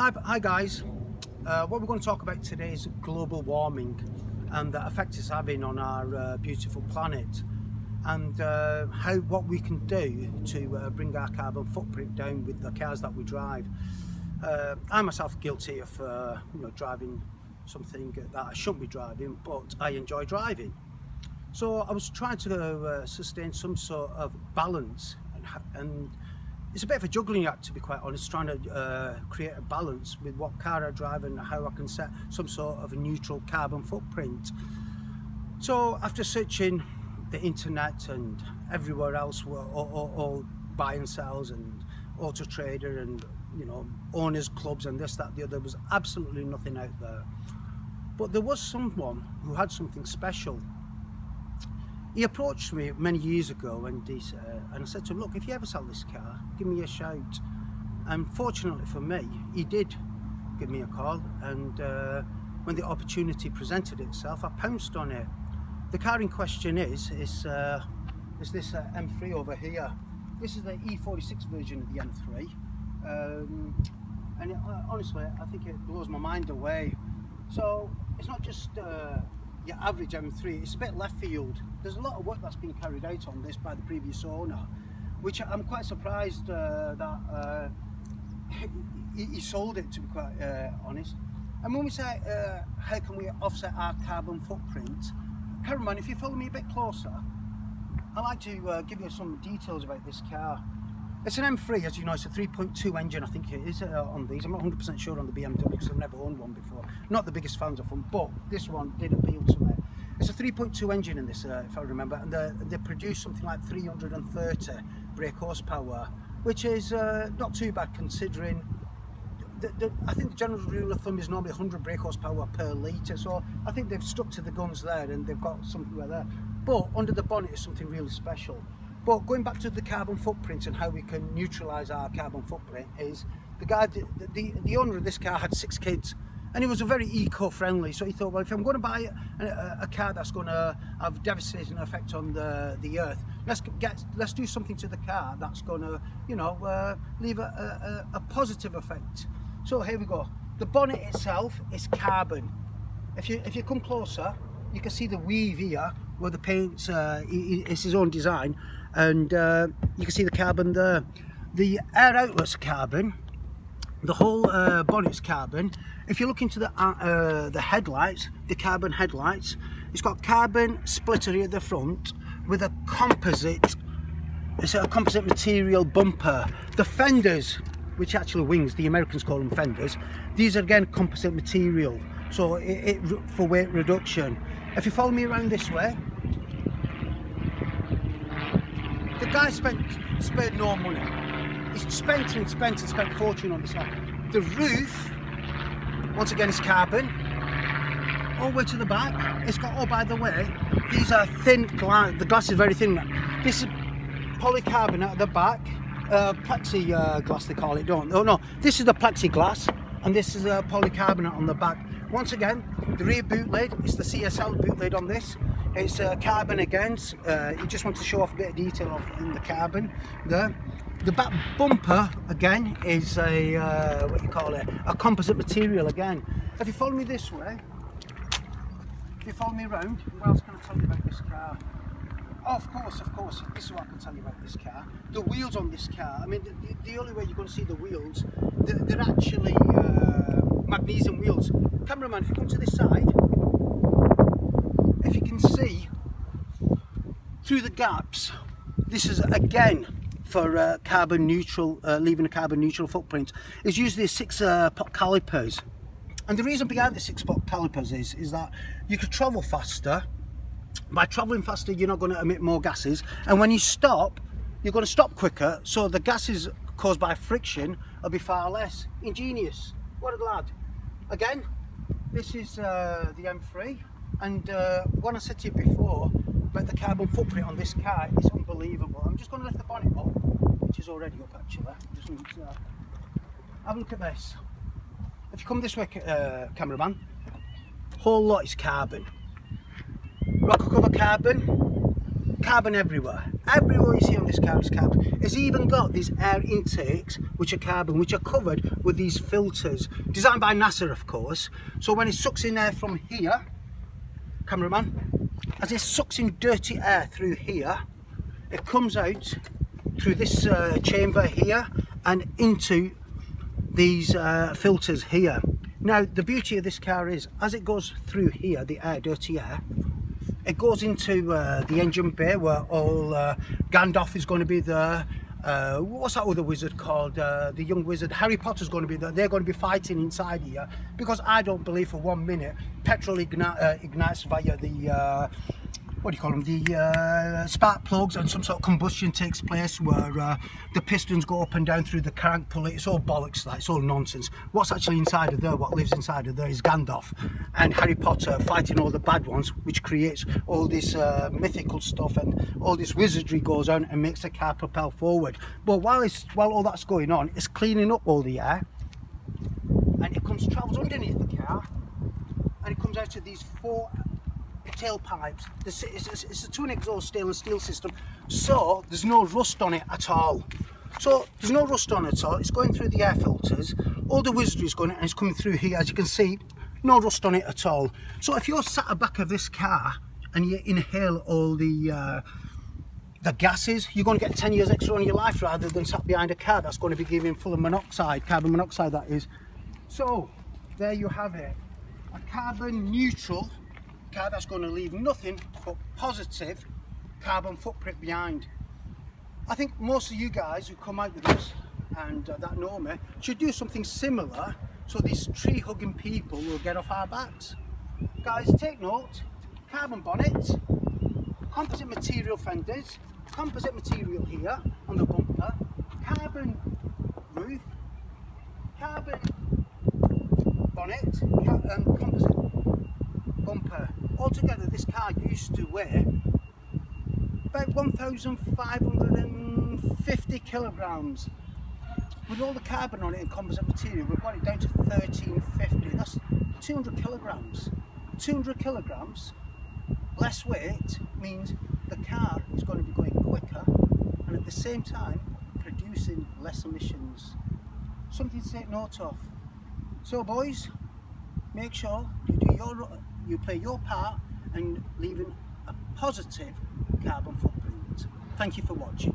Hi guys, what we're going to talk about today is global warming and the effect it's having on our beautiful planet, and what we can do to bring our carbon footprint down with the cars that we drive. I myself guilty of driving something that I shouldn't be driving, but I enjoy driving. So I was trying to sustain some sort of balance, and it's a bit of a juggling act, to be quite honest, trying to create a balance with what car I drive and how I can set some sort of a neutral carbon footprint. So after searching the internet and everywhere else, all buy and sells and Auto Trader and owners clubs and this, that, the other, was absolutely nothing out there. But there was someone who had something special. He approached me many years ago and I said to him, look, if you ever sell this car, give me a shout. And fortunately for me, he did give me a call, and when the opportunity presented itself, I pounced on it. The car in question is this M3 over here. This is the E46 version of the M3, and honestly, I think it blows my mind away. So it's not just your average M3, it's a bit left field. There's a lot of work that's been carried out on this by the previous owner, which I'm quite surprised that he sold it, to be quite honest. And when we say how can we offset our carbon footprint, cameraman, if you follow me a bit closer, I'd like to give you some details about this car. It's an M3, as you know. It's a 3.2 engine, I think it is, on these. I'm not 100% sure on the BMW because I've never owned one before. Not the biggest fans of them, but this one did appeal to me. It's a 3.2 engine in this, if I remember, and they produce something like 330 brake horsepower, which is not too bad considering. I think the general rule of thumb is normally 100 brake horsepower per litre, so I think they've stuck to the guns there and they've got something right there. But under the bonnet is something really special. But going back to the carbon footprint and how we can neutralise our carbon footprint is, the owner of this car had 6 kids, and he was a very eco-friendly. So he thought, well, if I'm going to buy a car that's going to have a devastating effect on the earth, let's do something to the car that's going to leave a positive effect. So here we go. The bonnet itself is carbon. If you come closer, you can see the weave here where the paint's it's his own design, and you can see the carbon there. The air outlet's carbon. The whole bonnet's carbon. If you look into the headlights, the carbon headlights, it's got carbon splitter here at the front with a composite. It's a composite material bumper. The fenders, which actually wings, the Americans call them fenders. These are again composite material, so it for weight reduction. If you follow me around this way, the guy spared no money. He's spent a fortune on this car. The roof, once again, is carbon. All the way to the back, it's got, oh, by the way, these are thin glass. The glass is very thin. This is polycarbonate at the back. Plexiglass they call it, don't they? Oh no, this is the plexiglass, and this is a polycarbonate on the back. Once again, the rear boot lid is the CSL boot lid on this. It's carbon again. You just want to show off a bit of detail in the carbon there. The back bumper again is a a composite material again. If you follow me this way, if you follow me around, what else can I tell you about this car? Oh, of course, this is what I can tell you about this car. The wheels on this car, I mean, the only way you're going to see the wheels, they're actually magnesium wheels. Cameraman, if you come to this side, if you can see through the gaps, this is again for carbon neutral, leaving a carbon neutral footprint. It's usually 6-pot calipers, and the reason behind the 6-pot calipers is that you could travel faster. By travelling faster, you're not going to emit more gases, and when you stop, you're going to stop quicker, so the gases caused by friction will be far less. Ingenious. What a lad. Again, this is the M3, and what I said to you before about the carbon footprint on this car is unbelievable. I'm just going to lift the bonnet up, which is already up actually. Just have a look at this. If you come this way, cameraman, whole lot is carbon. Rocker cover carbon, carbon everywhere. Everywhere you see on this car is carbon. It's even got these air intakes which are carbon, which are covered with these filters, designed by NASA of course. So when it sucks in air from here, cameraman, as it sucks in dirty air through here, it comes out through this chamber here and into these filters here. Now the beauty of this car is, as it goes through here, the air, dirty air, it goes into the engine bay where all Gandalf is going to be there. What's that other wizard called? The young wizard, Harry Potter's going to be there. They're going to be fighting inside here, because I don't believe for 1 minute petrol ignites via the what do you call them, the spark plugs, and some sort of combustion takes place where the pistons go up and down through the crank pulley. It's all bollocks, that, it's all nonsense. What's actually inside of there, what lives inside of there, is Gandalf and Harry Potter fighting all the bad ones, which creates all this mythical stuff, and all this wizardry goes on and makes the car propel forward. But while all that's going on, it's cleaning up all the air, and it travels underneath the car, and it comes out of these 4 tailpipes. It's a twin exhaust stainless steel system, so there's no rust on it at all. So there's no rust on it at all. It's going through the air filters, all the wizardry is going, and it's coming through here. As you can see, no rust on it at all. So if you're sat at the back of this car and you inhale all the gases, you're going to get 10 years extra on your life, rather than sat behind a car that's going to be giving full of monoxide, carbon monoxide that is. So there you have it, a carbon neutral car that's going to leave nothing but positive carbon footprint behind. I think most of you guys who come out with this and that know me should do something similar, so these tree hugging people will get off our backs. Guys, take note: carbon bonnet, composite material fenders, composite material here on the bumper, carbon roof, carbon bonnet, and composite bumper. Altogether this car used to weigh about 1,550 kilograms. With all the carbon on it and composite material, we've got it down to 1,350. That's 200 kilograms. 200 kilograms less weight means the car is going to be going quicker, and at the same time producing less emissions. Something to take note of. So boys, make sure you play your part in leaving a positive carbon footprint. Thank you for watching.